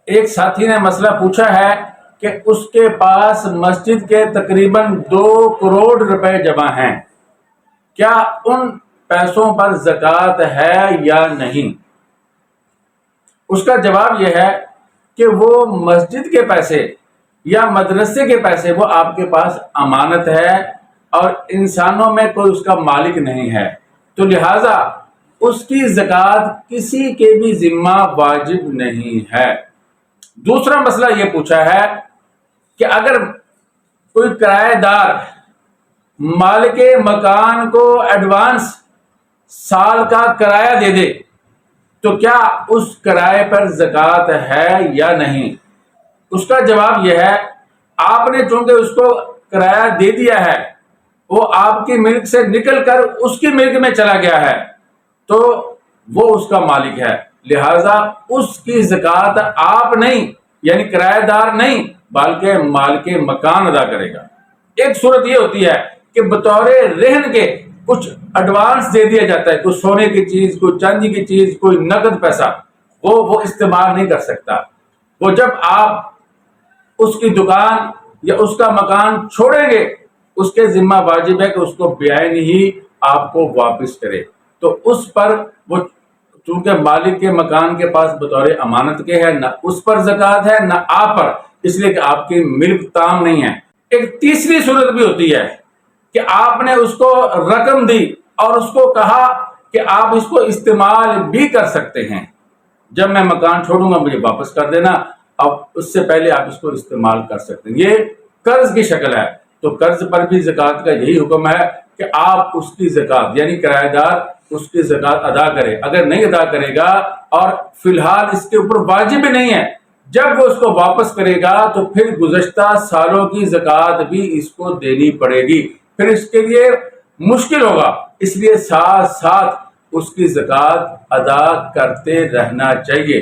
ایک ساتھی نے مسئلہ پوچھا ہے کہ اس کے پاس مسجد کے تقریباً 2 کروڑ روپے جمع ہیں، کیا ان پیسوں پر زکوٰۃ ہے یا نہیں؟ اس کا جواب یہ ہے کہ وہ مسجد کے پیسے یا مدرسے کے پیسے وہ آپ کے پاس امانت ہے اور انسانوں میں کوئی اس کا مالک نہیں ہے، تو لہٰذا اس کی زکوٰۃ کسی کے بھی ذمہ واجب نہیں ہے۔ دوسرا مسئلہ یہ پوچھا ہے کہ اگر کوئی کرایہ دار مالک مکان کو ایڈوانس سال کا کرایہ دے دے تو کیا اس کرائے پر زکوٰۃ ہے یا نہیں؟ اس کا جواب یہ ہے، آپ نے چونکہ اس کو کرایہ دے دیا ہے، وہ آپ کی ملک سے نکل کر اس کی ملک میں چلا گیا ہے، تو وہ اس کا مالک ہے، لہذا اس کی زکوٰۃ آپ نہیں، یعنی کرایہ دار نہیں بلکہ مالک مکان ادا کرے گا۔ ایک صورت یہ ہوتی ہے کہ بطور رہن کے کچھ ایڈوانس دے دیا جاتا ہے، کوئی سونے کی چیز، کوئی چاندی کی چیز، کوئی نقد پیسہ، وہ استعمال نہیں کر سکتا۔ وہ جب آپ اس کی دکان یا اس کا مکان چھوڑیں گے، اس کے ذمہ واجب ہے کہ اس کو بیعین ہی آپ کو واپس کرے، تو اس پر وہ چونکہ مالک کے مکان کے پاس بطور امانت کے ہے، نہ اس پر زکوٰۃ ہے نہ آپ پر، اس لیے کہ آپ کی ملک تام نہیں ہے۔ ایک تیسری صورت بھی ہوتی ہے کہ آپ نے اس کو رقم دی اور اس کو کہا کہ آپ اس کو استعمال بھی کر سکتے ہیں، جب میں مکان چھوڑوں گا مجھے واپس کر دینا، اب اس سے پہلے آپ اس کو استعمال کر سکتے ہیں۔ یہ قرض کی شکل ہے، تو قرض پر بھی زکوٰۃ کا یہی حکم ہے کہ آپ اس کی زکوٰۃ یعنی کرایہ دار اس کی زکوٰۃ ادا کرے۔ اگر نہیں ادا کرے گا اور فی الحال اس کے اوپر واجب نہیں ہے، جب وہ اس کو واپس کرے گا تو پھر گزشتہ سالوں کی زکوٰۃ بھی اس کو دینی پڑے گی، پھر اس کے لیے مشکل ہوگا، اس لیے ساتھ ساتھ اس کی زکوٰۃ ادا کرتے رہنا چاہیے۔